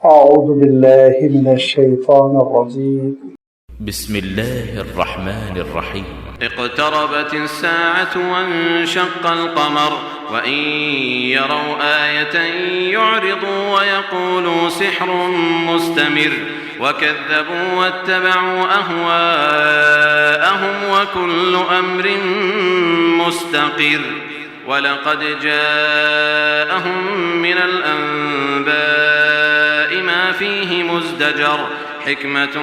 أعوذ بالله من الشيطان الرجيم بسم الله الرحمن الرحيم اقتربت الساعة وانشق القمر وإن يروا آية يعرضوا ويقولوا سحر مستمر وكذبوا واتبعوا أهواءهم وكل أمر مستقر ولقد جاءهم من الأنباء ما فيه مزدجر حكمة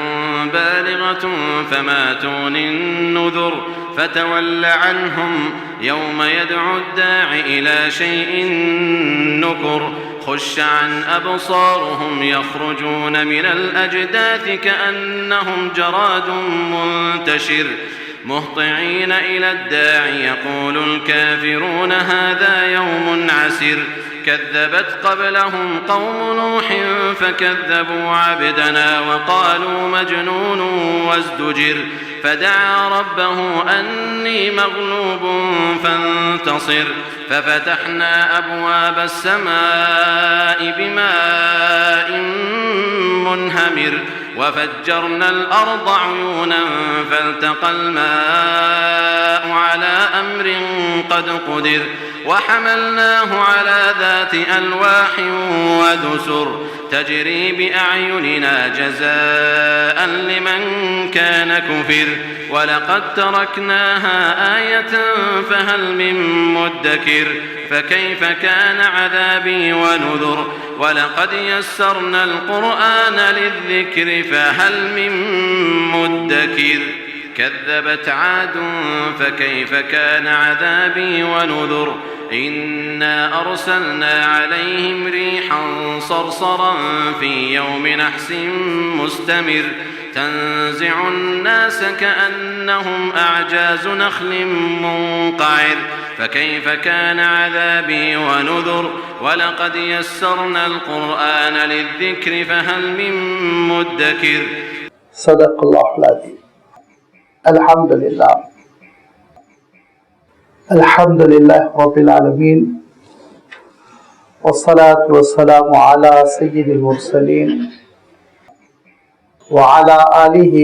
بالغة فما تغني النذر فتول عنهم يوم يدعو الداع إلى شيء نكر خش عن أبصارهم يخرجون من الأجداث كأنهم جراد منتشر مهطعين إلى الداع يقول الكافرون هذا يوم عسر كذبت قبلهم قوم نوح فكذبوا عبدنا وقالوا مجنون وازدجر فدعا ربه أني مغلوب فانتصر ففتحنا أبواب السماء بماء منهمر وفجرنا الأرض عيونا فالتقى الماء على أمر قد قدر وحملناه على ذات ألواح ودسر تجري بأعيننا جزاء لمن كان كفر ولقد تركناها آية فهل من مدكر فكيف كان عذابي ونذر ولقد يسرنا القرآن للذكر فهل من مدكر كذبت عاد فكيف كان عذابي ونذر إنا أرسلنا عليهم ريحا صرصرا في يوم نحس مستمر تنزع الناس كأنهم أعجاز نخل منقعر فكيف كان عذابي ونذر ولقد يسرنا القرآن للذكر فهل من مدكر صدق الله العظيم. الحمد لله رب العالمين والصلاة والسلام على سيد المرسلين وعلى آله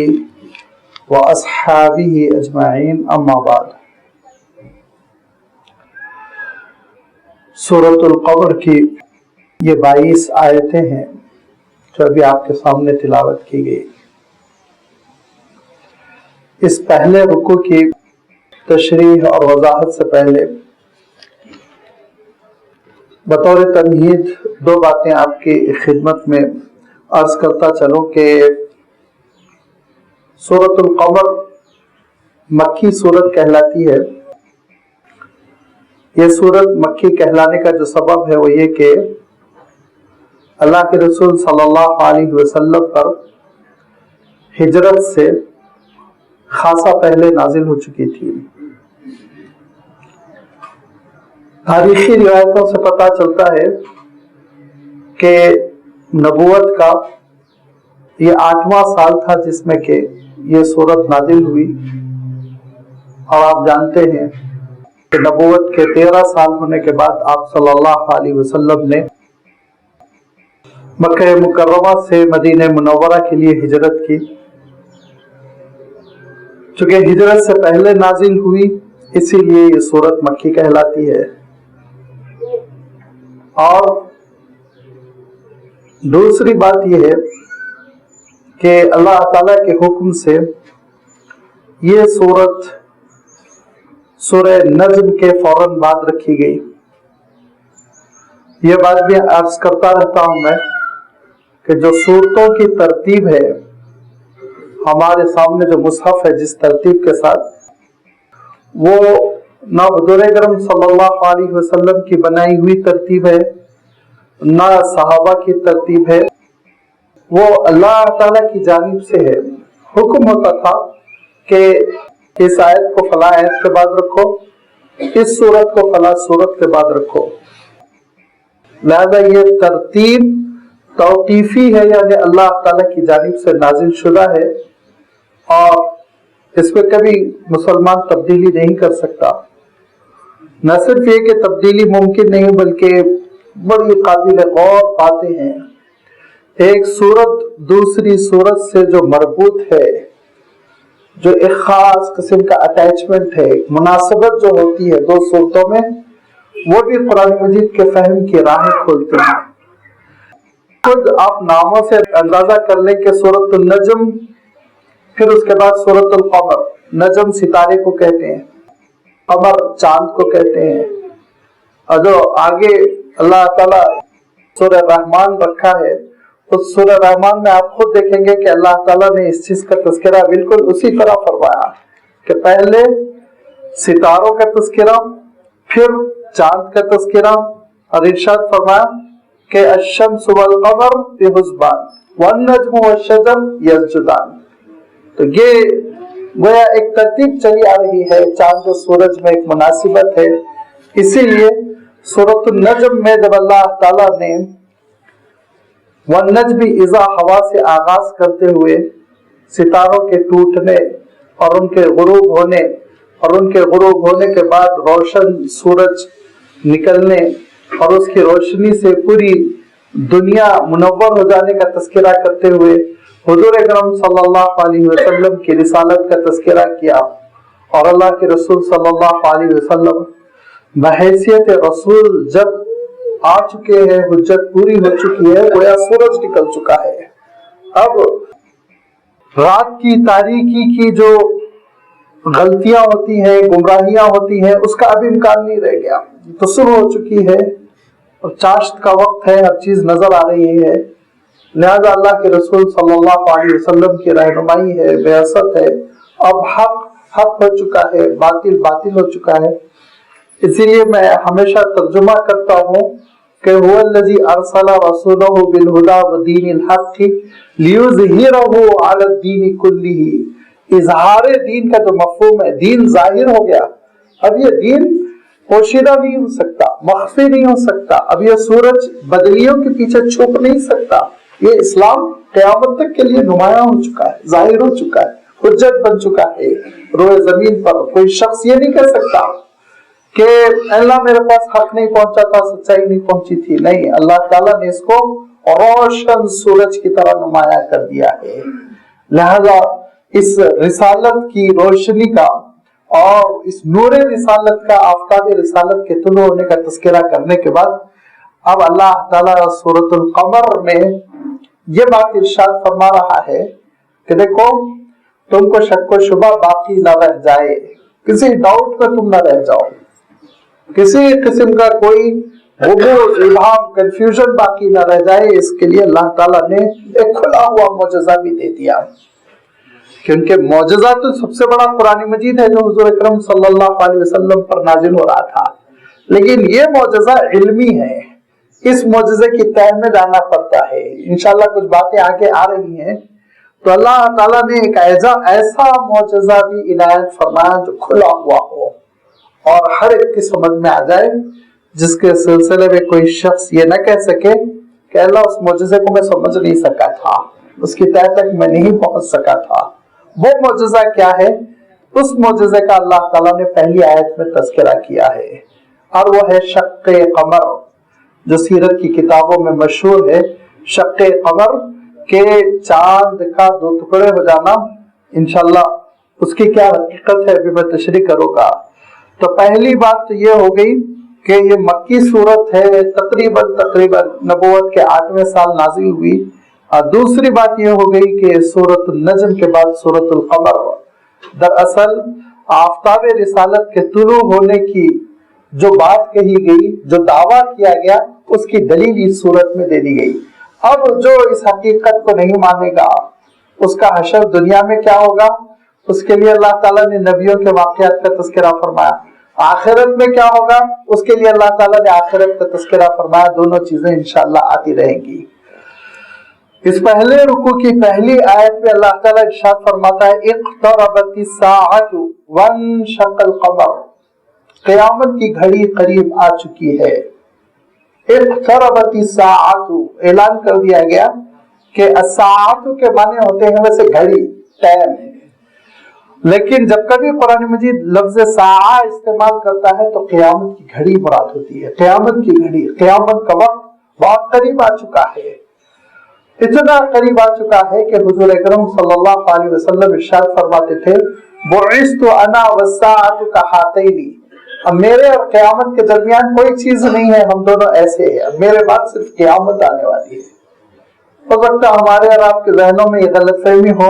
وأصحابه أجمعين أما بعد. سورۃ القمر کی یہ 22 آیتیں ہیں جو ابھی آپ کے سامنے تلاوت کی گئی. اس پہلے رکوع کی تشریح اور وضاحت سے پہلے بطور تمہید 2 باتیں آپ کی خدمت میں عرض کرتا چلوں کہ سورۃ القمر مکی سورت کہلاتی ہے. یہ سورت مکی کہلانے کا جو سبب ہے وہ یہ کہ اللہ کے رسول صلی اللہ علیہ وسلم پر ہجرت سے خاصا پہلے نازل ہو چکی تھی. تاریخی روایتوں سے پتہ چلتا ہے کہ نبوت کا یہ 8واں سال تھا جس میں کہ یہ سورت نازل ہوئی، اور آپ جانتے ہیں کہ نبوت کے 13 سال ہونے کے بعد آپ صلی اللہ علیہ وسلم نے مکہ مکرمہ سے مدینہ منورہ کے لیے ہجرت کی. چونکہ ہجرت سے پہلے نازل ہوئی اسی لیے یہ سورت مکی کہلاتی ہے. اور دوسری بات یہ ہے کہ اللہ تعالیٰ کے حکم سے یہ سورت سورہ نجم کے فوراً بعد رکھی گئی. یہ بات بھی عرض کرتا رہتا ہوں میں کہ جو سورتوں کی ترتیب ہے ہمارے سامنے، جو مصحف ہے جس ترتیب کے ساتھ، وہ نہ حضور اکرم صلی اللہ علیہ وسلم کی بنائی ہوئی ترتیب ہے، نہ صحابہ کی ترتیب ہے، وہ اللہ تعالیٰ کی جانب سے ہے. حکم ہوتا تھا کہ اس آیت کو فلاں آیت کے بعد رکھو، اس سورت کو فلاں سورت کے بعد رکھو. لہذا یہ ترتیب توقیفی ہے، یعنی اللہ تعالیٰ کی جانب سے نازل شدہ ہے، اور اس میں کبھی مسلمان تبدیلی نہیں کر سکتا. نہ صرف یہ کہ تبدیلی ممکن نہیں بلکہ بڑی قابل غور باتیں ہیں. ایک صورت دوسری صورت سے جو مربوط ہے، جو ایک خاص قسم کا اٹیچمنٹ ہے، ایک مناسبت جو ہوتی ہے دو صورتوں میں، وہ بھی قرآن مجید کے فہم کی راہیں کھولتی ہیں۔ خود آپ ناموں سے اندازہ کر لیں کہ سورۃ النجم، پھر اس کے بعد سورۃ القمر۔ نجم ستارے کو کہتے ہیں، قمر چاند کو کہتے ہیں، اور جو آگے اللہ تعالیٰ سورہ رحمان رکھا ہے، اس سورہ رحمان میں آپ خود دیکھیں گے کہ اللہ تعالیٰ نے اس چیز کا تذکرہ بالکل اسی طرح فرمایا کہ پہلے ستاروں کا تذکرہ، پھر چاند کا تذکرہ، اور ارشاد فرمایا کہ الشمس والقمر بحسبان والنجم والشجر یسجدان۔ تو یہ گویا ایک ترتیب چلی آ رہی ہے، چاند و سورج میں ایک مناسبت ہے۔ اسی لیے سورۃ النجم میں جب اللہ تعالیٰ نے والنجم اذا ہوا سے آغاز کرتے ہوئے ستاروں کے ٹوٹنے اور ان کے غروب ہونے، اور ان کے غروب ہونے کے بعد روشن سورج نکلنے اور اس کی روشنی سے پوری دنیا منور ہو جانے کا تذکرہ کرتے ہوئے حضور اکرم صلی اللہ علیہ وسلم کی رسالت کا تذکرہ کیا، اور اللہ کے رسول صلی اللہ علیہ وسلم بحیثیت رسول جب آ چکے ہیں، حجت پوری ہو چکی ہے، گویا سورج نکل چکا ہے۔ اب رات کی تاریکی کی جو غلطیاں ہوتی ہیں، گمراہیاں ہوتی ہیں، اس کا اب امکان نہیں رہ گیا، تو صبح ہو چکی ہے اور چاشت کا وقت ہے، ہر چیز نظر آ رہی ہے، لہذا اللہ کے رسول صلی اللہ علیہ وسلم کی رہنمائی ہے، بعثت ہے، اب حق حق ہو چکا ہے، باطل باطل ہو چکا ہے۔ اسی لیے میں ہمیشہ ترجمہ کرتا ہوں کہ هو الذی ارسل رسولہ بالہدی ودین الحق لیظہرہ علی الدین کلہ۔ اظہار دین کا جو مفہوم ہے، دین ظاہر ہو گیا، اب یہ دین پوشیدہ نہیں ہو سکتا، مخفی نہیں ہو سکتا، اب یہ سورج بدلیوں کے پیچھے چھپ نہیں سکتا، یہ اسلام قیامت تک کے لیے نمایاں ہو چکا ہے، ظاہر ہو چکا ہے، حجت بن چکا ہے روئے زمین پر۔ کوئی شخص یہ نہیں کہہ سکتا کہ اللہ میرے پاس حق نہیں پہنچا تھا، سچائی نہیں پہنچی تھی، نہیں، اللہ تعالیٰ نے اس کو روشن سورج کی طرح نمایاں کر دیا ہے۔ لہذا اس رسالت کی روشنی کا اور اس نور رسالت کا، آفتاب رسالت کے طلوع ہونے کا تذکرہ کرنے کے بعد اب اللہ تعالیٰ سورۃ القمر میں یہ بات ارشاد فرما رہا ہے کہ دیکھو تم کو شک و شبہ باقی نہ رہ جائے، کسی ڈاؤٹ میں تم نہ رہ جاؤ، کسی قسم کا کوئی غموض، ابہام، کنفیوژن باقی نہ رہ جائے، اس کے لیے اللہ تعالیٰ نے ایک کھلا ہوا معجزہ بھی دے دیا، کیونکہ معجزہ تو سب سے بڑا قرآن مجید ہے جو حضور اکرم صلی اللہ علیہ وسلم پر نازل ہو رہا تھا، لیکن یہ معجزہ علمی ہے، اس معجزے کی تہ میں جانا پڑتا ہے۔ انشاءاللہ کچھ باتیں آگے آ رہی ہیں، تو اللہ تعالیٰ نے ایک ایسا معجزہ بھی عنایت فرمایا جو کھلا ہوا ہو اور ہر ایک کی سمجھ میں آ جائے، جس کے سلسلے میں کوئی شخص یہ نہ کہہ سکے کہ اللہ اس معجزے کو میں سمجھ نہیں سکا تھا، اس کی تہ تک میں نہیں پہنچ سکا تھا۔ وہ معجزہ کیا ہے؟ اس معجزے کا اللہ تعالیٰ نے پہلی آیت میں تذکرہ کیا ہے، اور وہ ہے شق قمر، جو سیرت کی کتابوں میں مشہور ہے۔ شق قمر کے چاند کا دو ٹکڑے ہو جانا، انشاءاللہ اس کی کیا حقیقت ہے ابھی میں تشریح کروں گا۔ تو پہلی بات تو یہ ہو گئی کہ یہ مکی صورت ہے، تقریباً نبوت کے 8ویں سال نازل ہوئی، اور دوسری بات یہ ہو گئی کہ سورۃ النجم کے بعد سورۃ القمر، دراصل آفتاب رسالت کے طلوع ہونے کی جو بات کہی گئی، جو دعویٰ کیا گیا، اس کی دلیل اس صورت میں دے دی گئی۔ اب جو اس حقیقت کو نہیں مانے گا، اس کا حشر دنیا میں کیا ہوگا، اس کے لیے اللہ تعالیٰ نے نبیوں کے واقعات کا تذکرہ فرمایا، آخرت میں کیا ہوگا اس کے لیے اللہ تعالیٰ نے آخرت کا تذکرہ فرمایا، دونوں چیزیں انشاءاللہ آتی رہیں گی۔ اس پہلے رکوع کی پہلی آیت میں اللہ تعالیٰ ارشاد فرماتا ہے اقتربت الساعۃ وانشق القمر، قیامت کی گھڑی قریب آ چکی ہے۔ اقتربت الساعۃ، اعلان کر دیا گیا کہ الساعۃ کے معنی ہوتے ہیں ویسے گھڑی، ٹائم، لیکن جب کبھی قرآن مجید لفظ ساعہ استعمال کرتا ہے تو قیامت کی گھڑی مراد ہوتی ہے، قیامت کی گھڑی، قیامت کا وقت بہت قریب آ چکا ہے۔ اتنا قریب آ چکا ہے کہ حضور اکرم صلی اللہ علیہ وسلم ارشاد فرماتے تھے بعثت انا والساعۃ کہاتین، اب میرے اور قیامت کے درمیان کوئی چیز نہیں ہے، ہم دونوں ایسے ہیں، اب میرے بعد صرف قیامت آنے والی ہے۔ ہو سکتا ہے ہمارے اور آپ کے ذہنوں میں یہ غلط فہمی ہو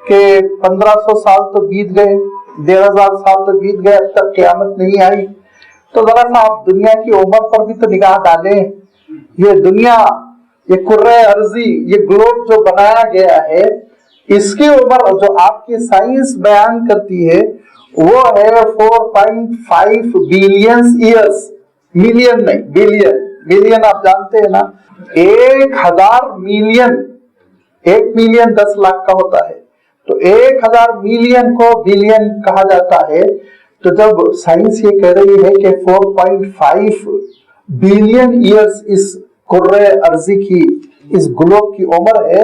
کہ 1500 سال تو بیت گئے، 1500 سال تو بیت گئے، اب تک قیامت نہیں آئی۔ تو ذرا سا آپ دنیا کی عمر پر بھی تو نگاہ ڈالیں۔ یہ دنیا، یہ کرۂ ارضی، یہ گلوب جو بنایا گیا ہے، اس کی عمر جو آپ کی سائنس بیان کرتی ہے وہ ہے 4.5 بلین ایئرس، ملین نہیں، بلین، بلین آپ جانتے ہیں نا، 1000 ملین، 1 ملین 10 لاکھ کا ہوتا ہے، تو 1000 ملین کو بلین کہا جاتا ہے۔ تو جب سائنس یہ کہہ رہی ہے کہ 4.5 بلین ایئرس اس کرۂ ارضی کی، اس گلوب کی عمر ہے،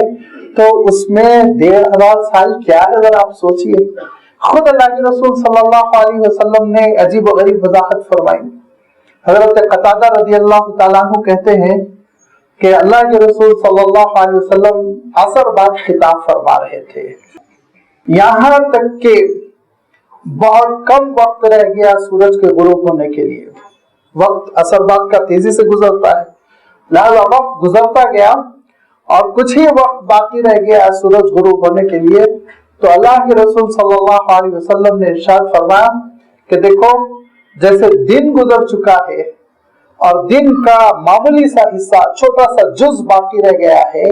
تو اس میں 1500 سال کیا ہے ذرا آپ سوچئے۔ خود اللہ کے رسول صلی اللہ علیہ وسلم نے عجیب و غریب وضاحت فرمائی۔ حضرت قتادہ رضی اللہ تعالیٰ عنہ کہتے ہیں کہ اللہ کے رسول صلی اللہ علیہ وسلم عصر بعد خطاب فرما رہے تھے، یہاں تک کہ بہت کم وقت رہ گیا سورج کے غروب ہونے کے لیے۔ وقت عصر بعد کا تیزی سے گزرتا ہے، لہذا وقت گزرتا گیا اور کچھ ہی وقت باقی رہ گیا سورج غروب ہونے کے لیے، تو اللہ کے رسول صلی اللہ علیہ وسلم نے ارشاد فرمایا کہ دیکھو جیسے دن گزر چکا ہے اور دن کا معمولی سا حصہ، چھوٹا سا جز باقی رہ گیا ہے،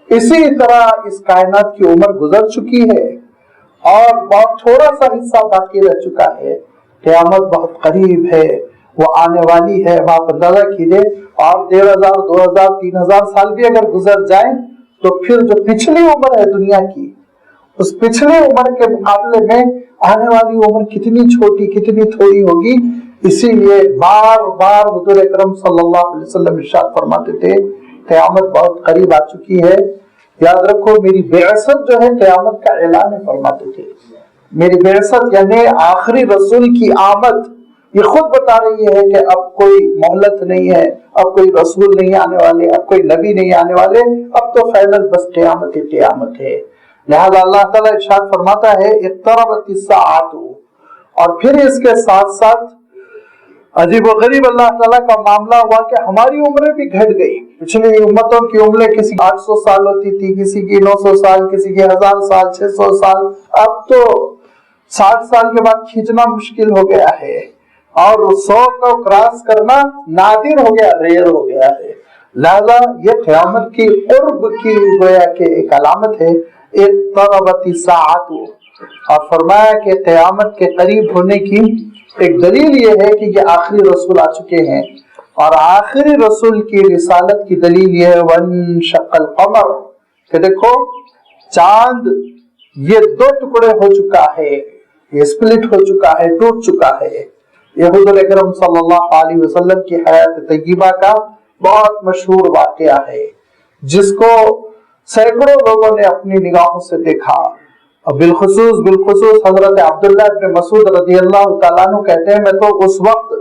اسی طرح اس کائنات کی عمر گزر چکی ہے اور بہت تھوڑا سا حصہ باقی رہ چکا ہے، قیامت بہت قریب ہے، وہ آنے والی ہے۔ آپ اندازہ کیجئے، اور 1500 2000 3000 سال بھی اگر گزر جائیں تو پھر جو پچھلی عمر ہے دنیا کی، اس پچھلی عمر کے مقابلے میں آنے والی عمر کتنی چھوٹی، کتنی تھوڑی ہوگی۔ اسی لیے بار بار حضور اکرم صلی اللہ علیہ وسلم ارشاد فرماتے تھے قیامت بہت قریب آ چکی ہے، یاد رکھو میری بعثت جو ہے قیامت کا اعلان فرماتے تھے۔ میری بعثت یعنی آخری رسول کی آمد، یہ خود بتا رہی ہے کہ اب کوئی مہلت نہیں ہے، اب کوئی رسول نہیں آنے والے، اب کوئی نبی نہیں آنے والے، اب تو فائنل بس قیامت ہی قیامت ہے۔ لہذا اللہ تعالیٰ ارشاد فرماتا ہے اقتربت الساعۃ، اور پھر اس کے ساتھ ساتھ عجیب و غریب اللہ تعالیٰ کا معاملہ ہوا کہ ہماری عمریں بھی گھٹ گئی۔ پچھلی امتوں کی عمریں کسی 800 سال ہوتی تھی، کسی کی 900 سال، کسی کی 1000 سال، 600 سال، اب تو 60 سال کے بعد کھینچنا مشکل ہو گیا ہے، اور 100 کو کراس کرنا نادر ہو گیا، ریئر ہو گیا ہے۔ لہذا یہ قیامت کی قرب کی گویا کہ ایک علامت ہے، اقتربت الساعۃ، اور فرمایا کہ قیامت کے قریب ہونے کی ایک دلیل یہ ہے کہ یہ آخری رسول آ چکے ہیں، اور آخری رسول کی رسالت کی دلیل یہ ہے وانشق القمر، کہ دیکھو چاند یہ 2 ٹکڑے ہو چکا ہے، یہ سپلٹ ہو چکا ہے، ٹوٹ چکا ہے۔ یہ حضور اکرم صلی اللہ علیہ وسلم کی حیات طیبہ کا بہت مشہور واقعہ ہے، جس کو سینکڑوں لوگوں نے اپنی نگاہوں سے دیکھا، اور بالخصوص حضرت عبداللہ ابن مسعود رضی اللہ تعالیٰ عنہ کہتے ہیں میں تو اس وقت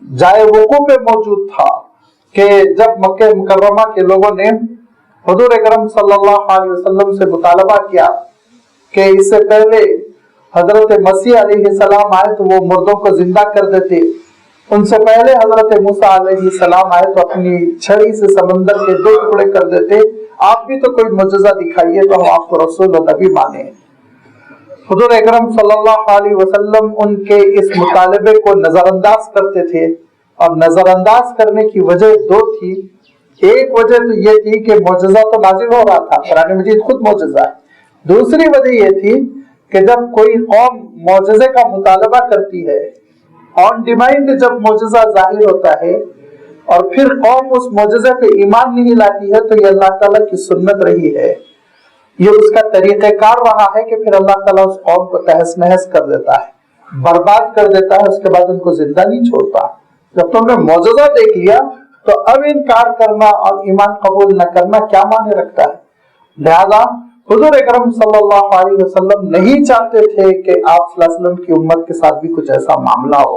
جائے وقوع پہ موجود تھا کہ جب مکہ مکرمہ کے لوگوں نے حضور اکرم صلی اللہ علیہ وسلم سے مطالبہ کیا کہ اس سے پہلے حضرت مسیح علیہ السلام آئے تو وہ مردوں کو زندہ کر دیتے، ان سے پہلے حضرت موسیٰ علیہ السلام آئے تو اپنی چھڑی سے سمندر کے 2 ٹکڑے کر دیتے، آپ بھی تو کوئی معجزہ دکھائیے تو ہم آپ کو رسول و نبی مانیں۔ حضور اکرم صلی اللہ علیہ وسلم ان کے اس مطالبے کو نظر انداز کرتے تھے، اور نظر انداز کرنے کی وجہ 2 تھی۔ ایک وجہ تو یہ تھی کہ معجزہ تو نازل ہو رہا تھا، قرآن مجید خود معجزہ ہے۔ دوسری وجہ یہ تھی کہ جب کوئی قوم معجزے کا مطالبہ کرتی ہے، آن ڈیمانڈ جب معجزہ ظاہر ہوتا ہے اور پھر قوم اس معجزے پہ ایمان نہیں لاتی ہے، تو یہ اللہ تعالیٰ کی سنت رہی ہے، یہ اس کا طریقہ کار رہا ہے کہ پھر اللہ تعالیٰ اس قوم کو تہس نہس کر دیتا ہے، برباد کر دیتا ہے، اس کے بعد ان کو زندہ نہیں چھوڑتا۔ جب تم نے معجزہ دیکھ لیا تو اب انکار کرنا اور ایمان قبول نہ کرنا کیا معنی رکھتا ہے؟ لہذا حضور اکرم صلی اللہ علیہ وسلم نہیں چاہتے تھے کہ آپ صلی اللہ علیہ وسلم کی امت کے ساتھ بھی کچھ ایسا معاملہ ہو،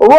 وہ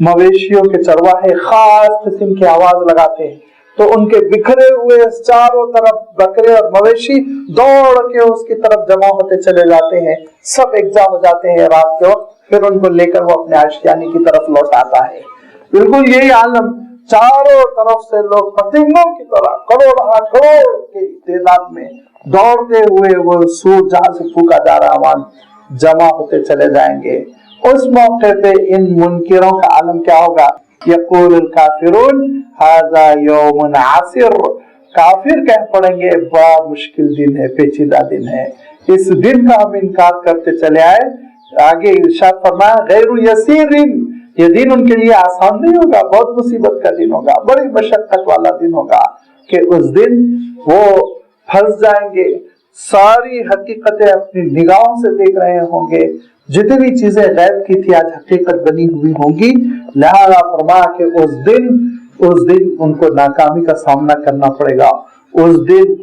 مویشیوں کے چرواہے خاص قسم کی آواز لگاتے ہیں تو ان کے بکھرے ہوئے چاروں طرف بکرے اور مویشی دوڑ کے اس کی طرف جمع ہوتے چلے جاتے ہیں، سب یکجا ہو جاتے ہیں رات کے وقت، پھر ان کو لے کر وہ اپنے آشیانے کی طرف لوٹ آتا ہے۔ بالکل یہی عالم، چاروں طرف سے لوگ پتنگوں کی طرح کروڑ کی تعداد میں دوڑتے ہوئے وہ سور جہاں سے پھونکا جا رہا وہاں جمع ہوتے چلے جائیں گے۔ اس موقع پہ ان منکروں کا عالم کیا ہوگا؟ یقول الکافرون ھذا یوم عسر، کافر کہہ پڑیں گے بڑا مشکل دن ہے، پیچیدہ دن ہے، اس دن کا ہم انکار کرتے چلے آئے۔ آگے ارشاد فرمایا غیر یسیر، یہ دن ان کے لیے آسان نہیں ہوگا، بہت مصیبت کا دن ہوگا، بڑی مشقت والا دن ہوگا کہ اس دن وہ پھنس جائیں گے، ساری حقیقتیں اپنی نگاہوں سے دیکھ رہے ہوں گے، جتنی چیزیں غیب کی تھی آج حقیقت بنی ہوئی ہوں گی۔ لہذا فرمایا کہ اس دن ان کو ناکامی کا سامنا کرنا پڑے گا، اس دن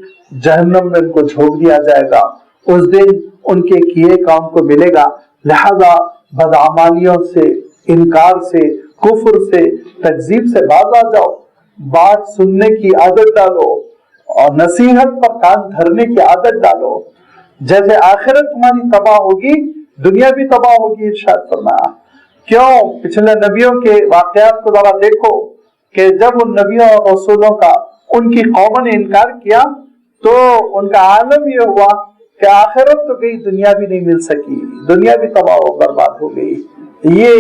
جہنم میں ان کو جھونک دیا جائے گا، اس دن ان کے کیے کام کو ملے گا۔ لہذا بدعمالیوں سے، انکار سے، کفر سے، تکذیب سے باز آ جاؤ، بات سننے کی عادت ڈالو اور نصیحت پر کان دھرنے کی عادت ڈالو، جیسے آخرت تمہاری تباہ ہوگی دنیا بھی تباہ ہوگی۔ ارشاد فرمایا کیوں؟ پچھلے نبیوں کے واقعات کو ذرا دیکھو کہ جب ان نبیوں اور رسولوں کا ان کی قوموں نے انکار کیا تو ان کا عالم یہ ہوا کہ آخرت تو گئی، دنیا بھی نہیں مل سکی، دنیا بھی تباہ و برباد ہو گئی۔ یہ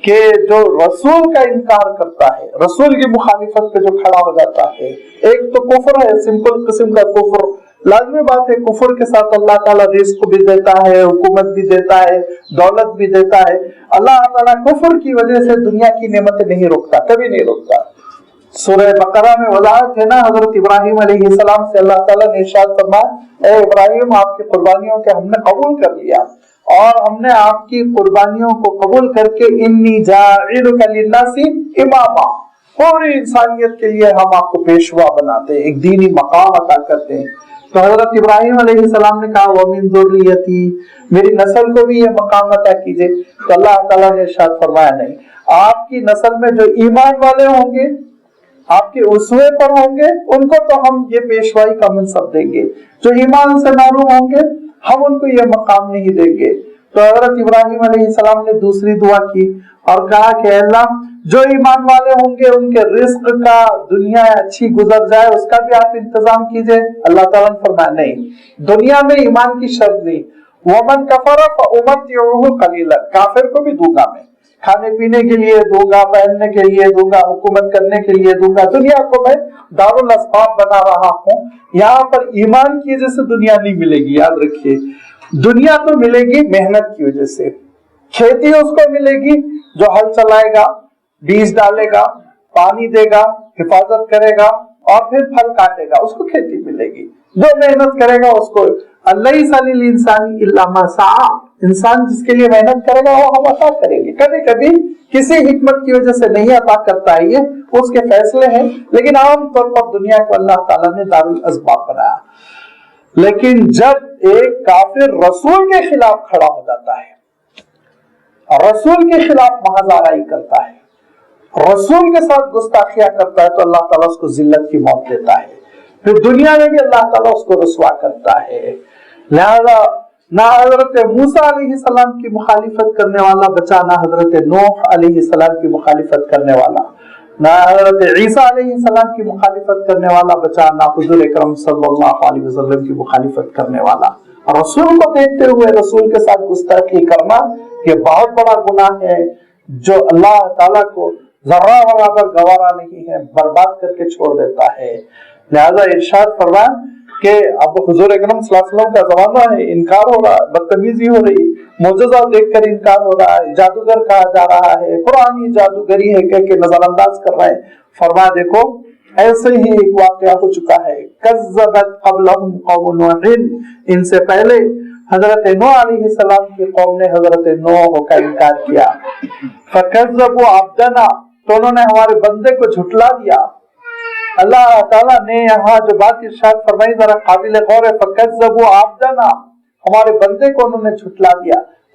کہ جو رسول کا انکار کرتا ہے، رسول کی مخالفت پہ جو کھڑا ہو جاتا ہے، ایک تو کفر ہے، سمپل قسم کا کفر، لازمی بات ہے کفر کے ساتھ اللہ تعالیٰ رزق بھی دیتا ہے، حکومت بھی دیتا ہے، دولت بھی دیتا ہے۔ اللہ تعالیٰ کفر کی وجہ سے دنیا کی نعمتیں نہیں روکتا، کبھی نہیں روکتا۔ سورہ بقرہ میں وضاحت ہے نا، حضرت ابراہیم علیہ السلام سے اللہ تعالیٰ نے ارشاد فرمایا اے ابراہیم آپ کی قربانیوں کے ہم نے قبول کر لیا اور ہم نے آپ کی قربانیوں کو قبول کر کے انی جاعلک للناس اماما، پوری انسانیت کے لیے ہم آپ کو پیشوا بناتے ہیں، ایک دینی مقام عطا کرتے ہیں۔ تو حضرت ابراہیم علیہ السلام نے کہا وَمِن ذُرِّيَّتِي، میری نسل کو بھی یہ مقام عطا کیجئے۔ تو اللہ تعالیٰ نے ارشاد فرمایا نہیں، آپ کی نسل میں جو ایمان والے ہوں گے، آپ کے اسوے پر ہوں گے، ان کو تو ہم یہ پیشوائی کا منصب دیں گے، جو ایمان سے محروم ہوں گے ہم ان کو یہ مقام نہیں دیں گے۔ تو حضرت ابراہیم علیہ السلام نے دوسری دعا کی اور کہا کہ اللہ جو ایمان والے ہوں گے ان کے رزق کا دنیا اچھی گزر جائے اس کا بھی آپ انتظام کیجئے۔ اللہ تعالیٰ نے فرمایا نہیں، دنیا میں ایمان کی شرط نہیں، وَمَنْ كَفَرَ فَأُمَتِّعُهُ قَلِيلًا، کافر کو بھی دوں گا میں، کھانے پینے کے لیے دوں گا، پہننے کے لیے دوں گا، حکومت کرنے کے لیے دوں گا، دنیا کو میں دارالاسباب بنا رہا ہوں۔ یہاں پر ایمان کی وجہ سے دنیا نہیں ملے گی، یاد رکھیے، دنیا تو ملے گی محنت کی وجہ سے، کھیتی اس کو ملے گی جو ہل چلائے گا، بیج ڈالے گا، پانی دے گا، حفاظت کرے گا اور پھر پھل کاٹے گا، اس کو کھیتی ملے گی، جو محنت کرے گا اس کو۔ لَيْسَ لِلْإِنسَانِ إِلَّا مَا سَعَىٰ، انسان جس کے لیے محنت کرے گا وہ ہم عطا کریں گے، کبھی کبھی کسی حکمت کی وجہ سے نہیں عطا کرتا ہے، یہ اس کے فیصلے ہیں، لیکن عام طور پر دنیا کو اللہ تعالیٰ نے دارالاسباب بنایا۔ لیکن جب ایک کافر رسول کے خلاف کھڑا ہو جاتا ہے، رسول کے خلاف محض آرائی کرتا ہے، رسول کے ساتھ گستاخیاں کرتا ہے، تو اللہ تعالیٰ اس کو ذلت کی موت دیتا ہے، پھر دنیا میں بھی اللہ تعالیٰ اس کو رسوا کرتا ہے۔ لہذا نہ حضرت موسیٰ علیہ السلام کی مخالفت کرنے والا بچا، نہ حضرت نوح علیہ السلام کی مخالفت کرنے والا، نہ حضرت عیسیٰ علیہ السلام کی مخالفت کرنے والا بچا، نہ حضور اکرم صلی اللہ علیہ وسلم کی مخالفت کرنے والا۔ رسول کو دیکھتے ہوئے رسول کے ساتھ گستاخی کرنا یہ بہت بڑا گناہ ہے جو اللہ تعالیٰ کو ذرہ برابر گوارا نہیں ہے، برباد کر کے چھوڑ دیتا ہے۔ لہذا ارشاد فرمایا کہ اب حضور اکرم صلی اللہ علیہ وسلم کا زمانہ ہے، انکار ہو رہا، بدتمیزی ہو رہی، معجزہ دیکھ کر انکار ہو رہا ہے، جادوگر کہا جا رہا ہے، پرانی جادوگری ہے کہہ کے نظر انداز کر رہے ہیں۔ فرمایا دیکھو ایسے ہی ایک واقعہ ہو چکا ہے، کذبت قبلہم قوم نوح، ان سے پہلے حضرت نوح علیہ السلام کی قوم نے حضرت نوح کا انکار کیا، فکذبوا عبدنا، تو انہوں نے ہمارے بندے کو جھٹلا دیا۔ اللہ تعالیٰ نے یہاں جو بات ارشاد فرمائی ذرا قابل غور ہے، فکذبوا عبدنا، ہمارے بندے کو انہوں نے جھٹلا دیا۔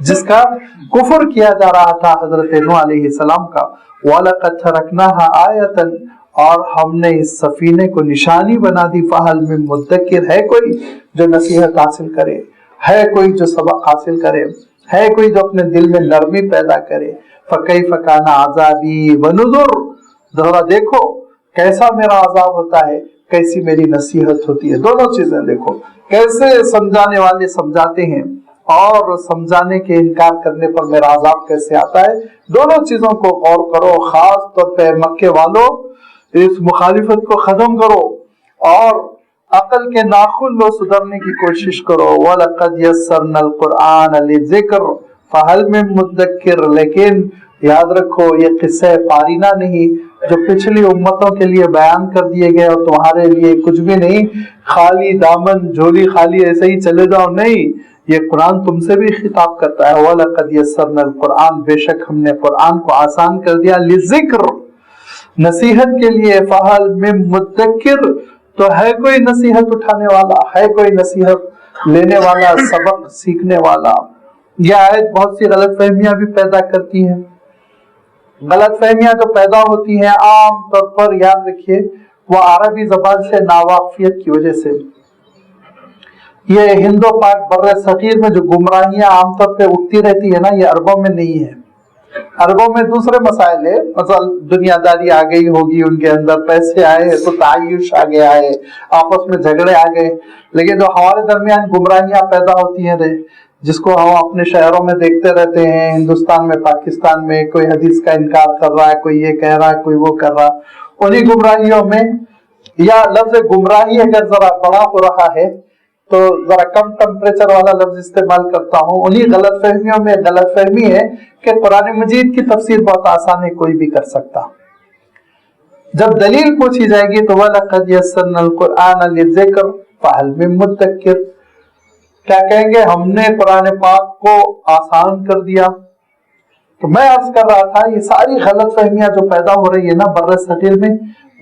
جس کا کفر کیا جا رہا تھا حضرت نوح علیہ السلام کا. وَلَقَدْ تَرَكْنَاهَا آیَةً اور ہم نے اس سفینے کو نشانی بنا دی. فَهَلْ مِن مُدَّکِر ہے کوئی جو نصیحت حاصل کرے, ہے کوئی جو سبق حاصل کرے, ہے کوئی جو اپنے دل میں نرمی پیدا کرے. فَكَيْفَ كَانَ عَذَابِي وَنُذُرْ ذرا دیکھو کیسا میرا عذاب ہوتا ہے, کیسی میری نصیحت ہوتی ہے. دونوں چیزیں دیکھو کیسے سمجھانے والے سمجھاتے ہیں اور سمجھانے کے انکار کرنے پر میرا عذاب کیسے آتا ہے. دونوں چیزوں کو غور کرو. خاص طور پہ مکے والوں اس مخالفت کو ختم کرو اور عقل کے ناخن لو سدھرنے کی کوشش کرو. وَلَقَدْ يَسَّرْنَا الْقُرْآنَ لِلذِّكْرِ فَهَلْ مِن مُدَّکِّرٍ لیکن یاد رکھو یہ قصہ پارینہ نہیں جو پچھلی امتوں کے لیے بیان کر دیے گئے اور تمہارے لیے کچھ بھی نہیں, خالی دامن جھولی خالی ایسے ہی چلے جاؤ. نہیں, یہ قرآن تم سے بھی خطاب کرتا ہے. وَلَقَدْ يَسَّرْنَا الْقُرْآنَ بے شک ہم نے قرآن کو آسان کر دیا. لِلذِّکْرِ نصیحت کے لیے. فَهَلْ مِن مُدَّکِّرٍ تو ہے کوئی نصیحت اٹھانے والا, ہے کوئی نصیحت لینے والا, سبق سیکھنے والا. یہ آیت بہت سی غلط فہمیاں بھی پیدا کرتی ہیں. غلط فہمیاں جو پیدا ہوتی ہیں عام طور پر یاد رکھیے وہ عربی زبان سے ناواقفیت کی وجہ سے. یہ ہند و پاک بر صغیر میں جو گمراہیاں عام طور پہ اٹھتی رہتی ہے نا, یہ عربوں میں نہیں ہے. عربوں میں دوسرے مسائل ہے, مثلا دنیا داری آ گئی ہوگی ان کے اندر, پیسے آئے تو تعیش آ گیا ہے, آپس میں جھگڑے آ گئے. لیکن جو ہمارے درمیان گمراہیاں پیدا ہوتی ہیں جس کو ہم اپنے شہروں میں دیکھتے رہتے ہیں, ہندوستان میں, پاکستان میں, کوئی حدیث کا انکار کر رہا ہے, کوئی یہ کہہ رہا ہے, کوئی وہ کر رہا, انہی گمراہیوں میں, یا لفظ گمراہی اگر ذرا بڑا ہو رہا ہے تو ذرا کم ٹمپریچر والا لفظ استعمال کرتا ہوں, انہی غلط فہمیوں میں غلط فہمی ہے کہ قرآن مجید کی تفسیر بہت آسان ہے, کوئی بھی کر سکتا. جب دلیل پوچھی جائے گی تو وَلَقَدْ يَسَّرْنَا الْقُرْآنَ لِلذِّكْرِ فَهَلْ مِن مُدَّکِرٍ کیا کہیں گے ہم نے قرآن پاک کو آسان کر دیا. تو میں عرض کر رہا تھا یہ ساری غلط فہمیاں جو پیدا ہو رہی ہے نا بر صغیر میں,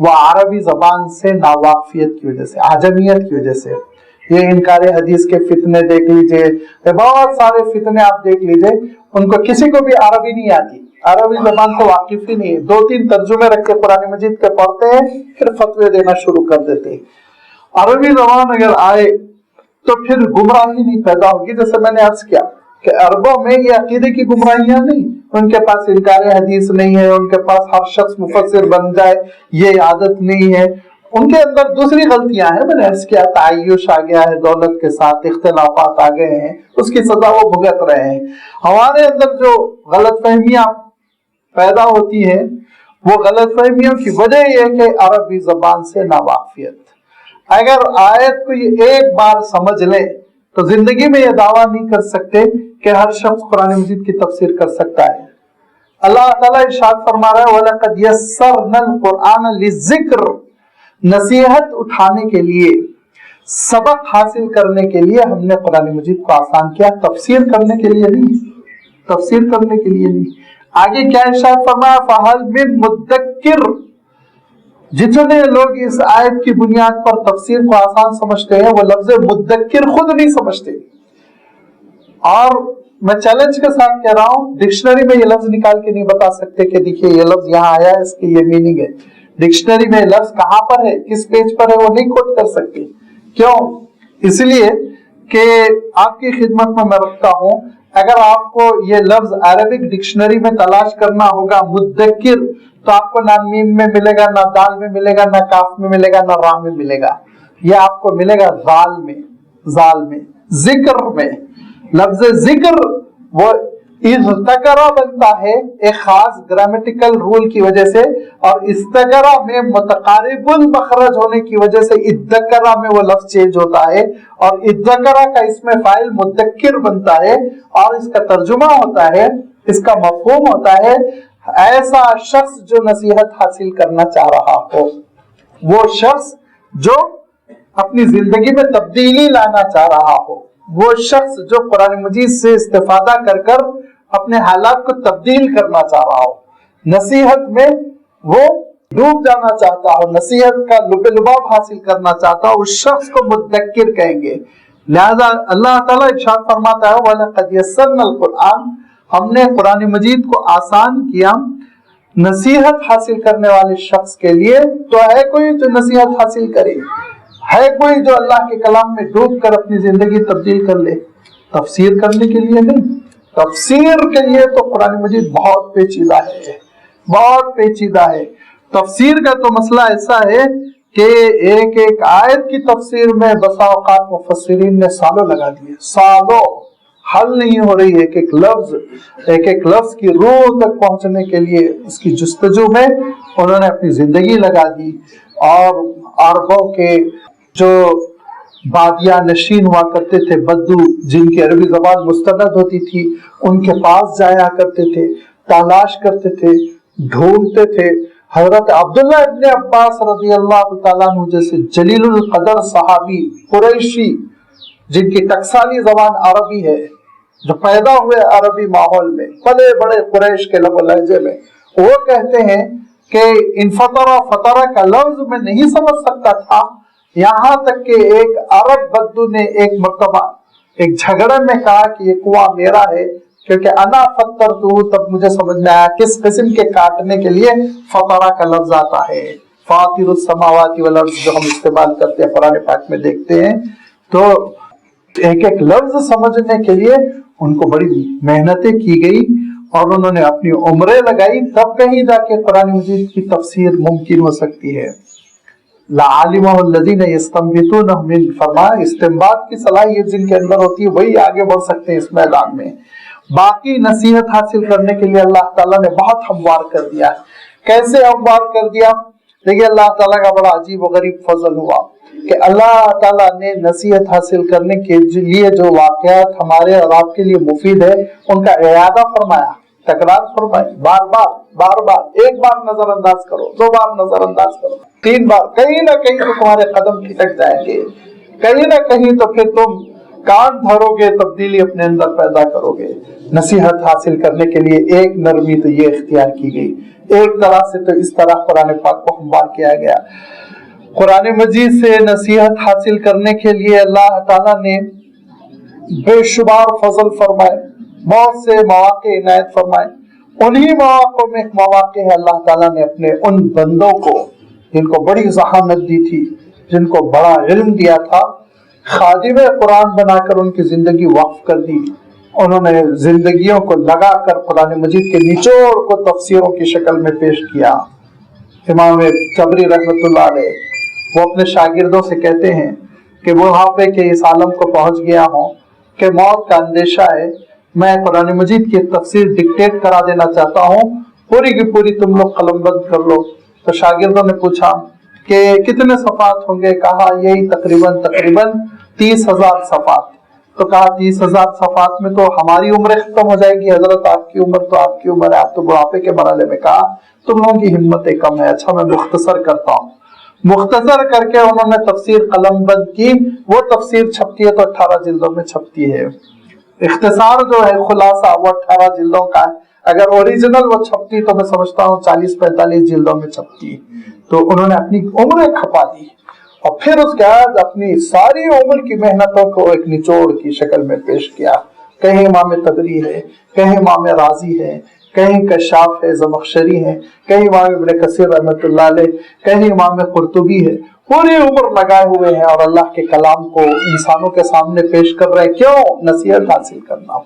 وہ عربی زبان سے ناواقفیت کی وجہ سے, عجمیت کی وجہ سے. یہ انکار حدیث کے فتنے دیکھ لیجئے, بہت سارے فتنے آپ دیکھ لیجئے, ان کو کسی کو بھی عربی نہیں آتی, عربی زبان سے واقف ہی نہیں ہے. 2-3 ترجمے رکھ کے قرآن مجید کے پڑھتے ہیں, پھر فتوے دینا شروع کر دیتے ہیں. عربی زبان اگر آئے تو پھر گمراہی نہیں پیدا ہوگی. جیسے میں نے عرض کیا کہ عربوں میں یہ عقیدے کی گمراہیاں نہیں, ان کے پاس انکار حدیث نہیں ہے, ان کے پاس ہر شخص مفسر بن جائے یہ عادت نہیں ہے. ان کے اندر دوسری غلطیاں ہیں, میں نے عرض کیا تعیش آ گیا ہے, دولت کے ساتھ اختلافات آ گئے ہیں, اس کی سزا وہ بھگت رہے ہیں. ہمارے اندر جو غلط فہمیاں پیدا ہوتی ہیں وہ غلط فہمیوں کی وجہ یہ ہے کہ عربی زبان سے ناواقفیت. اگر آیت کو یہ ایک بار سمجھ لے تو زندگی میں یہ دعویٰ نہیں کر سکتے کہ ہر شخص قرآن مجید کی تفسیر کر سکتا ہے. اللہ تعالیٰ ارشاد فرما رہا ہے وَلَقَدْ يَسَّرْنَا الْقُرْآنَ لِلذِّكْرِ نصیحت اٹھانے کے لیے, سبق حاصل کرنے کے لیے ہم نے قرآن مجید کو آسان کیا, تفسیر کرنے کے لیے نہیں, تفسیر کرنے کے لیے نہیں. آگے کیا ارشاد فرمایا فَهَلْ مِن مُدَّکِرٍ جتنے لوگ اس آیت کی بنیاد پر تفسیر کو آسان سمجھتے ہیں وہ لفظ مدکر خود نہیں سمجھتے. اور میں چیلنج کے ساتھ کہہ رہا ہوں, ڈکشنری میں یہ لفظ نکال کے نہیں بتا سکتے کہ دیکھیے یہ لفظ یہاں آیا ہے, اس کی یہ میننگ ہے. ڈکشنری میں لفظ کہاں پر ہے, کس پیج پر ہے, وہ نہیں کوٹ کر سکتے. کیوں؟ اس لیے کہ آپ کی خدمت میں رکھتا ہوں, اگر آپ کو یہ لفظ عربک ڈکشنری میں تلاش کرنا ہوگا مدکر, تو آپ کو نہ میم میں ملے گا, نہ دال میں ملے گا, نہ کاف میں ملے گا, نہ را میں ملے گا. یہ آپ کو ملے گا زال میں, زال میں, ذکر میں. لفظ ذکر وہ اذکرہ بنتا ہے ایک خاص گرامیٹیکل رول کی وجہ سے, اور استکرہ میں متقارب المخرج ہونے کی وجہ سے ادکرہ میں وہ لفظ چینج ہوتا ہے, اور ادکرہ کا اسم فاعل مدکر بنتا ہے, اور اس کا ترجمہ ہوتا ہے, اس کا مفہوم ہوتا ہے ایسا شخص جو نصیحت حاصل کرنا چاہ رہا ہو, وہ شخص جو اپنی زندگی میں تبدیلی لانا چاہ رہا ہو, وہ شخص جو قرآن مجید سے استفادہ کر کر اپنے حالات کو تبدیل کرنا چاہ رہا ہو, نصیحت میں وہ ڈوب جانا چاہتا ہو, نصیحت کا لب لباب حاصل کرنا چاہتا ہو, اس شخص کو مدکر کہیں گے. لہذا اللہ تعالیٰ ارشاد فرماتا ہے وَلَقَدْ يَسَّرْنَا الْقُرْآنَ، ہم نے قرآن مجید کو آسان کیا نصیحت حاصل کرنے والے شخص کے لیے۔ تو ہے کوئی جو نصیحت حاصل کرے؟ ہے کوئی جو اللہ کے کلام میں ڈوب کر اپنی زندگی تبدیل کر لے؟ تفسیر کرنے کے لیے نہیں، تفسیر کے لیے تو قرآن مجید بہت پیچیدہ ہے، بہت پیچیدہ ہے۔ تفسیر کا تو مسئلہ ایسا ہے کہ ایک ایک آیت کی تفسیر میں بسا اوقات مفسرین نے سالوں لگا دیے، سالوں حل نہیں ہو رہی ایک ایک لفظ کی روح تک پہنچنے کے لیے اس کی جستجو میں انہوں نے اپنی زندگی لگا دی، اور عربوں کے جو بادیہ نشین ہوا کرتے تھے، بدو، جن کی عربی زبان مستند ہوتی تھی، ان کے پاس جایا کرتے تھے، تلاش کرتے تھے، ڈھونڈتے تھے۔ حضرت عبداللہ ابن عباس رضی اللہ تعالیٰ عنہ جیسے جلیل القدر صحابی قریشی، جن کی ٹکسالی زبان عربی ہے، جو پیدا ہوئے عربی ماحول میں، بڑے بڑے قریش کے لب و لہجے میں، وہ کہتے ہیں کہ انفطرہ فترہ کا لفظ میں نہیں سمجھ سکتا تھا، یہاں تک کہ ایک عرب بدو نے ایک مرتبہ ایک جھگڑے میں کہا کہ یہ کنواں میرا ہے، کیونکہ انا فطرتہ، تب مجھے سمجھ میں آیا کس قسم کے کاٹنے کے لیے فطرہ کا لفظ آتا ہے۔ فاطر السماوات والارض جو ہم استعمال کرتے ہیں قرآن پاک میں دیکھتے ہیں، تو ایک ایک لفظ سمجھنے کے لیے ان کو بڑی محنتیں کی گئی اور انہوں نے اپنی عمریں لگائی، تب کہیں جا کے قرآن مجید کی تفسیر ممکن ہو سکتی ہے۔ لَعَلِمَهُ الَّذِينَ يَسْتَنبِطُونَهُ مِنْ، فرمایا استنباط کی صلاحیت جن کے اندر ہوتی ہے وہی آگے بڑھ سکتے ہیں اس میدان میں۔ باقی نصیحت حاصل کرنے کے لیے اللہ تعالیٰ نے بہت ہموار کر دیا۔ کیسے ہموار کر دیا؟ دیکھیے اللہ تعالیٰ کا بڑا عجیب و غریب فضل ہوا کہ اللہ تعالیٰ نے نصیحت حاصل کرنے کے لیے جو واقعات ہمارے اور آپ کے لیے مفید ہے ان کا اعادہ فرمایا، تکرار فرمائی، بار بار، ایک بار نظر انداز کرو، 2 بار نظر انداز کرو، 3 بار، کہیں نہ کہیں تو تمہارے قدم کھٹک جائیں گے، کہیں نہ کہیں تو پھر تم کان دھرو گے، تبدیلی اپنے اندر پیدا کرو گے۔ نصیحت حاصل کرنے کے لیے ایک نرمی تو یہ اختیار کی گئی، ایک طرح سے تو اس طرح قرآن پاک کو ہموار کیا گیا۔ قرآن مجید سے نصیحت حاصل کرنے کے لیے اللہ تعالیٰ نے بے شمار فضل فرمائے، بہت سے مواقع عنایت فرمائے۔ انہی مواقع میں ایک مواقع ہے اللہ تعالیٰ نے اپنے ان بندوں کو جن کو بڑی ذہانت دی تھی، جن کو بڑا علم دیا تھا، خادم قرآن بنا کر ان کی زندگی وقف کر دی۔ انہوں نے زندگیوں کو لگا کر قرآن مجید کے نچوڑ کو تفسیروں کی شکل میں پیش کیا۔ امام جبری رحمۃ اللہ علیہ وہ اپنے شاگردوں سے کہتے ہیں کہ وہ وہاں پہ کہ اس عالم کو پہنچ گیا ہوں کہ موت کا اندیشہ ہے، میں قرآن مجید کی تفسیر ڈکٹیٹ کرا دینا چاہتا ہوں، پوری کی پوری تم لوگ قلم بند کر لو۔ تو شاگردوں نے پوچھا کہ کتنے صفحات ہوں گے؟ کہا یہی تقریباً 30,000 صفحات۔ تو کہا 30,000 صفحات میں تو ہماری عمر ختم ہو جائے گی حضرت، آپ کی عمر تو آپ کی عمر ہے، آپ تو بڑھاپے کے مرحلے میں۔ کہا تم لوگوں کی ہمتیں کم ہے، اچھا میں مختصر کرتا ہوں۔ مختصر کر کے انہوں نے تفسیر قلم بند کی، وہ تفسیر چھپتی ہے تو 18 جلدوں میں چھپتی ہے۔ اختصار جو ہے خلاصہ وہ 18 جلدوں کا ہے، اگر اوریجنل وہ چھپتی تو میں سمجھتا ہوں 40-45 جلدوں میں چھپتی۔ تو انہوں نے اپنی عمریں کھپا دی اور پھر اس کے بعد اپنی ساری عمر کی محنتوں کو ایک نچوڑ کی شکل میں پیش کیا۔ کہیں امام طبری ہے، کہیں امام رازی ہے، کہیں کشاف ہے، زمخشری ہے، کہیں امام ابن کثیر رحمۃ اللہ علیہ، کہیں امام قرطبی ہے، پوری عمر لگائے ہوئے ہیں اور اللہ کے کلام کو انسانوں کے سامنے پیش کر رہے۔ کیوں؟ نصیحت حاصل کرنا۔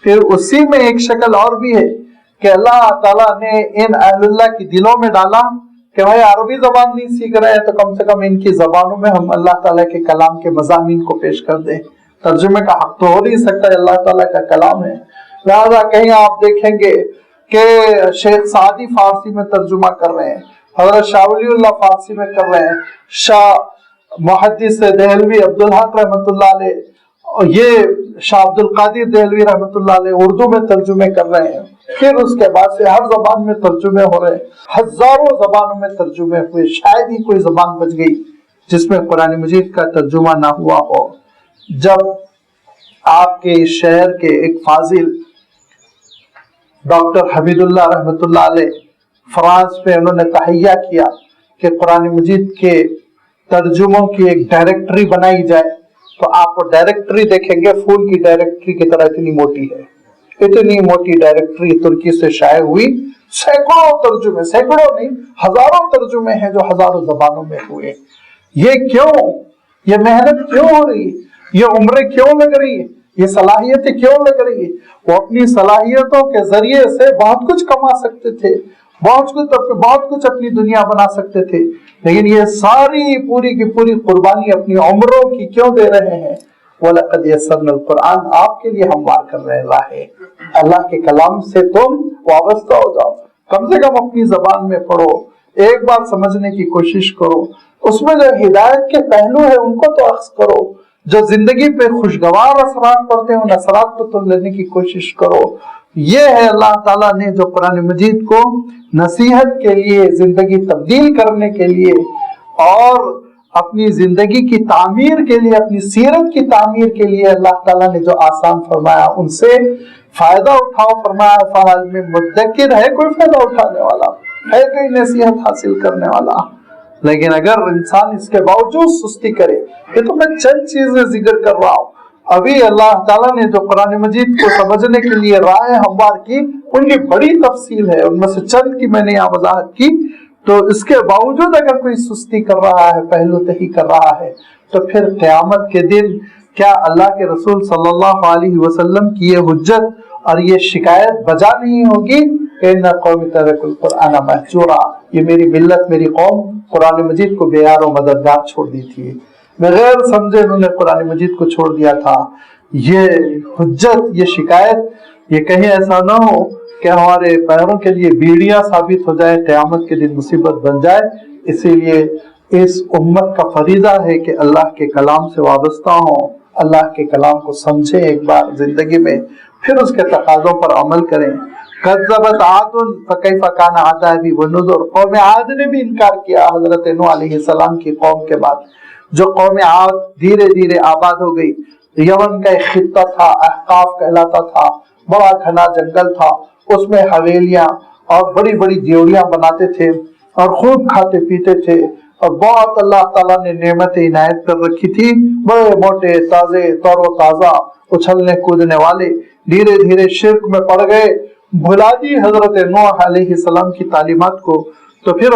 پھر اسی میں ایک شکل اور بھی ہے کہ اللہ تعالیٰ نے ان اہل اللہ کی دلوں میں ڈالا کہ بھائی عربی زبان نہیں سیکھ رہے ہیں تو کم سے کم ان کی زبانوں میں ہم اللہ تعالیٰ کے کلام کے مضامین کو پیش کر دیں۔ ترجمے کا حق تو ہو نہیں سکتا، اللہ تعالیٰ کا کلام ہے، لہذا کہیں آپ دیکھیں گے کہ شیخ سعدی فارسی میں ترجمہ کر رہے ہیں، حضرت شاہ ولی اللہ فارسی میں کر رہے ہیں، شاہ محدث دہلوی عبدالحق رحمۃ اللہ علیہ، یہ شاہ عبد القادر دہلوی رحمۃ اللہ علیہ اردو میں ترجمے کر رہے ہیں۔ پھر اس کے بعد سے ہر زبان میں ترجمے ہو رہے ہیں، ہزاروں زبانوں میں ترجمے ہوئے، شاید ہی کوئی زبان بچ گئی جس میں قرآن مجید کا ترجمہ نہ ہوا ہو۔ جب آپ کے شہر کے ایک فاضل ڈاکٹر حمید اللہ رحمۃ اللہ علیہ فرانس میں انہوں نے تہیہ کیا کہ قرآن مجید کے ترجموں کی ایک ڈائریکٹری بنائی جائے تو آپ وہ ڈائریکٹری دیکھیں گے فون کی ڈائریکٹری کی طرح اتنی موٹی ہے، اتنی موٹی ڈائریکٹری ترکی سے شائع ہوئی، سینکڑوں ترجمے، سینکڑوں نہیں ہزاروں ترجمے ہیں جو ہزاروں زبانوں میں ہوئے۔ یہ کیوں؟ یہ محنت کیوں ہو رہی ہے؟ یہ عمریں کیوں لگ رہی ہے؟ یہ صلاحیتیں کیوں لگ رہی ہے؟ وہ اپنی صلاحیتوں کے ذریعے سے بہت کچھ کما سکتے تھے، بہت کچھ اپنی دنیا بنا سکتے تھے، لیکن یہ ساری پوری کی پوری قربانی اپنی عمروں کی کیوں دے رہے ہیں؟ وَلَقَدْ يَسَّرْنَا الْقُرْآنَ، آپ کے لیے ہموار کر رہے ہیں۔ اللہ کے کلام سے تم وابستہ ہو جاؤ، کم سے کم اپنی زبان میں پڑھو، ایک بار سمجھنے کی کوشش کرو، اس میں جو ہدایت کے پہلو ہے ان کو تو اخذ کرو، جو زندگی پہ خوشگوار اثرات پڑتے ہیں ان اثرات کو تم لینے کی کوشش کرو۔ یہ ہے اللہ تعالیٰ نے جو قرآن مجید کو نصیحت کے لیے، زندگی تبدیل کرنے کے لیے اور اپنی زندگی کی تعمیر کے لیے، اپنی سیرت کی تعمیر کے لیے اللہ تعالیٰ نے جو آسان فرمایا ان سے فائدہ اٹھاؤ فرمایا۔ فحال میں مدکر ہے کوئی فائدہ اٹھانے والا، ہے کوئی نصیحت حاصل کرنے والا؟ لیکن اگر انسان اس کے باوجود سستی کرے، یہ تو میں چند چیزیں ذکر کر رہا ہوں، ابھی اللہ تعالیٰ نے جو قرآن مجید کو سمجھنے کے لیے راہیں ہموار کی ان کی بڑی تفصیل ہے، ان میں سے چند کی میں نے یہاں وضاحت کی۔ تو اس کے باوجود اگر کوئی سستی کر رہا ہے، پہلو تہی کر رہا ہے، تو پھر قیامت کے دن کیا اللہ کے رسول صلی اللہ علیہ وسلم کی یہ حجت اور یہ شکایت بجا نہیں ہوگی کہ اِنَّ قَوْمِ تَرَكُوا الْقُرْآنَ مَهْجُورًا، یہ میری ملت، میری قوم قرآن مجید کو بے یار و مددگار چھوڑ دی تھی، بغیر سمجھے انہوں نے قرآن مجید کو چھوڑ دیا تھا۔ یہ حجت، یہ شکایت، یہ کہیں ایسا نہ ہو کہ ہمارے پیروں کے لیے بیڑیاں ثابت ہو جائے، قیامت کے دن مصیبت بن جائے۔ اسی لیے اس امت کا فریضہ ہے کہ اللہ کے کلام سے وابستہ ہوں، اللہ کے کلام کو سمجھیں ایک بار زندگی میں، پھر اس کے تقاضوں پر عمل کریں۔ کذبت عاد فکیف کان عذابی ونذر، قوم عاد نے بھی انکار کیا حضرت نوح علیہ السلام کی قوم کے بعد۔ جو قوم عاد دھیرے دھیرے آباد ہو گئی، یمن کا ایک خطہ تھا، احقاف کہلاتا تھا، بڑا گھنا جنگل تھا، اس میں حویلیاں اور بڑی بڑی دیوریاں بناتے تھے اور خوب کھاتے پیتے تھے، اور بہت اللہ تعالیٰ نے نعمتیں عنایت کر رکھی تھی، بڑے موٹے تازے تر و تازہ اچھلنے کودنے والے۔ دھیرے دھیرے شرک میں پڑ گئے، بھلا دی حضرت نوح علیہ السلام کی تعلیمات کو، تو پھر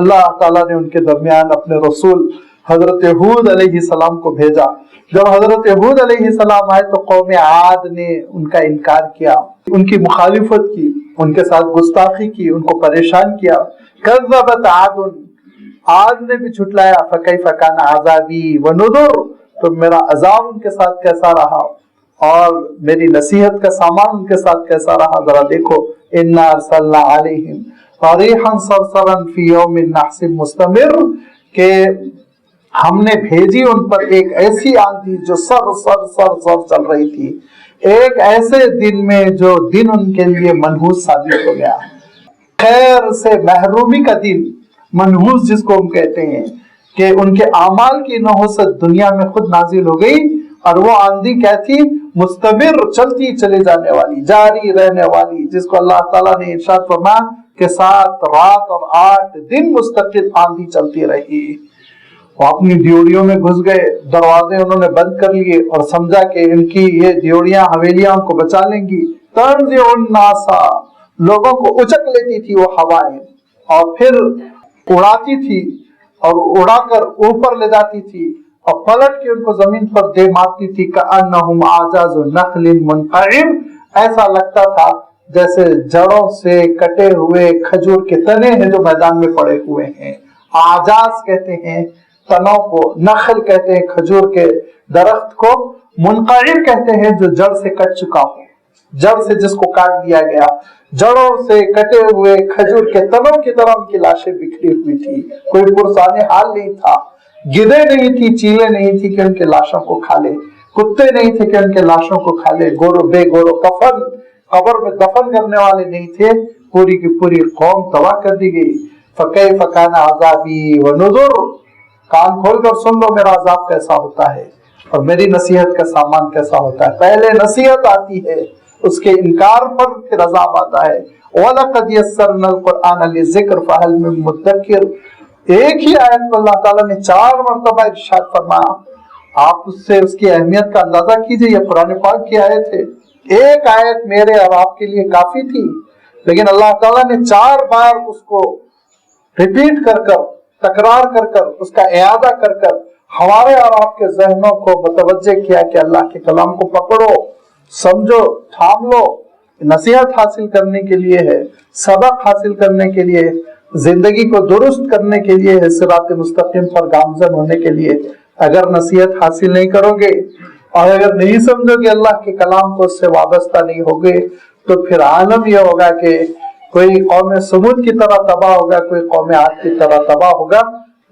اللہ تعالیٰ نے ان کے درمیان اپنے رسول حضرت ہود علیہ السلام کو بھیجا۔ جب حضرت ہود علیہ السلام آئے تو قوم عاد نے ان کا انکار کیا، ان کی مخالفت کی، ان کے ساتھ گستاخی کی، ان کو پریشان کیا۔ کذبت عاد، عاد نے بھی جھٹلایا، فکیف کان عذابی ونذر، تو میرا عذاب ان کے ساتھ کیسا رہا اور میری نصیحت کا سامان ان کے ساتھ کیسا رہا، ذرا دیکھو۔ انا ارسلنا علیہم ریحا صرصرا فی یوم نحس مستمر، کہ ہم نے بھیجی ان پر ایک ایسی آندھی جو سر سر سر سر چل رہی تھی، ایک ایسے دن میں جو دن ان کے لیے منحوس ثابت ہو گیا، خیر سے محرومی کا دن، منحوس جس کو ہم کہتے ہیں، کہ ان کے اعمال کی نحوست دنیا میں خود نازل ہو گئی، اور وہ آندھی کیا تھی؟ مستمر، چلتی چلے جانے والی، جاری رہنے والی، جس کو اللہ تعالیٰ نے ارشاد فرمایا کہ 7 رات اور 8 دن مستقل آندھی چلتی رہی۔ وہ اپنی ڈیوڑیوں میں گھس گئے، دروازے انہوں نے بند کر لیے اور سمجھا کہ ان کی یہ ڈیوڑیاں حویلیاں ان کو بچا لیں گی۔ تنزع الناس، لوگوں کو اچک لیتی تھی وہ ہوائیں، اور پھر اڑاتی تھی اور اڑا کر اوپر لے جاتی تھی اور پلٹ کے ان کو زمین پر دے مارتی تھی۔ کأنہم اعجاز نخل منقعر، ایسا لگتا تھا جیسے جڑوں سے کٹے ہوئے کھجور کے تنے ہیں جو میدان میں پڑے ہوئے ہیں۔ اعجاز کہتے ہیں تنوں کو، نخل کہتے ہیں کھجور کے درخت کو، منقعر کہتے ہیں جو جڑ سے کٹ چکا ہو، جڑ سے جس کو کاٹ دیا گیا، جڑوں سے کٹے ہوئے کھجور کے تنوں کی طرح ان کی لاشیں بکھری ہوئی تھی، کوئی پرسان حال نہیں تھا، گدے نہیں تھی، چیلیں نہیں تھی کہ ان کے لاشوں کو کھا لے، کتے نہیں تھے کہ ان کے لاشوں کو کھا لے، بے گورو کفن، قبر میں دفن کرنے والے نہیں تھے، پوری کی پوری قوم تباہ کر دی گئی۔ فکیف کان عذابی ونذر، کان کھول کر سن لو میرا عذاب کیسا ہوتا ہے اور میری نصیحت کا سامان کیسا ہوتا ہے۔ پہلے نصیحت آتی ہے، اس کے انکار پر پھر عذاب آتا ہے۔ وَلَقَدْ يَسَّرْنَا الْقُرْآنَ لِلذِّكْرِ فَهَلْ مِن مُدَّكِرٍ، ایک ہی آیت کو اللہ تعالیٰ نے 4 مرتبہ ارشاد فرمایا، آپ اس سے اس کی اہمیت کا اندازہ کیجئے. یہ قرآن پاک کی آیت ہے. ایک آیت میرے اور آپ کے لیے کافی تھی، لیکن اللہ تعالیٰ نے 4 بار اس کو ریپیٹ کر کر، تکرار کر کر، اس کا اعادہ کر کر ہمارے اور آپ کے ذہنوں کو متوجہ کیا کہ اللہ کے کلام کو پکڑو، سمجھو، تھام لو. نصیحت حاصل کرنے کے لیے ہے، سبق حاصل کرنے کے لیے، زندگی کو درست کرنے کے لیے ہے، صراط مستقیم پر گامزن ہونے کے لیے. اگر نصیحت حاصل نہیں کرو گے اور اگر نہیں سمجھو گے اللہ کے کلام کو، اس سے وابستہ نہیں ہوگے، تو پھر عالم یہ ہوگا کہ کوئی قوم سمود کی طرح تباہ ہوگا، کوئی قوم عاد کی طرح تباہ ہوگا.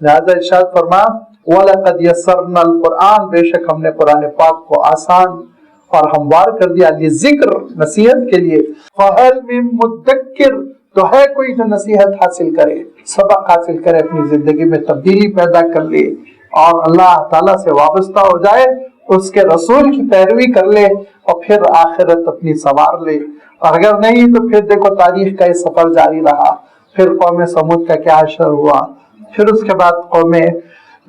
لہذا ارشاد فرما وَلَقَدْ يَسَّرْنَا الْقُرْآنَ، بے شک ہم نے قرآن پاک کو آسان اور ہموار کر دیا، ذکر، نصیحت کے لیے. فَهَلْ مِن مُدَّكِّرٍ، تو ہے کوئی جو نصیحت حاصل کرے، سبق حاصل کرے، اپنی زندگی میں تبدیلی پیدا کر لے اور اللہ تعالیٰ سے وابستہ ہو جائے، اس کے رسول کی پیروی کر لے اور پھر آخرت اپنی سنوار لے. اور اگر نہیں تو پھر دیکھو تاریخ کا یہ سفر جاری رہا. پھر قوم سمود کا کیا حشر ہوا، پھر اس کے بعد قوم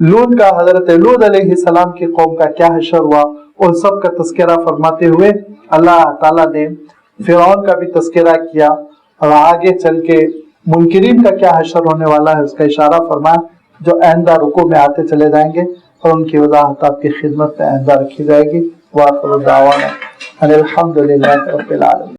لوط کا، حضرت لوط علیہ السلام کی قوم کا کیا حشر ہوا. ان سب کا تذکرہ فرماتے ہوئے اللہ تعالیٰ نے فرعون کا بھی تذکرہ کیا اور آگے چل کے منکرین کا کیا حشر ہونے والا ہے اس کا اشارہ فرمایا، جو آئندہ رکوع میں آتے چلے جائیں گے اور ان کی وضاحت آپ کی خدمت میں آئندہ رکھی جائے گی. وآخر دعوانا ان الحمد للہ رب العالمین.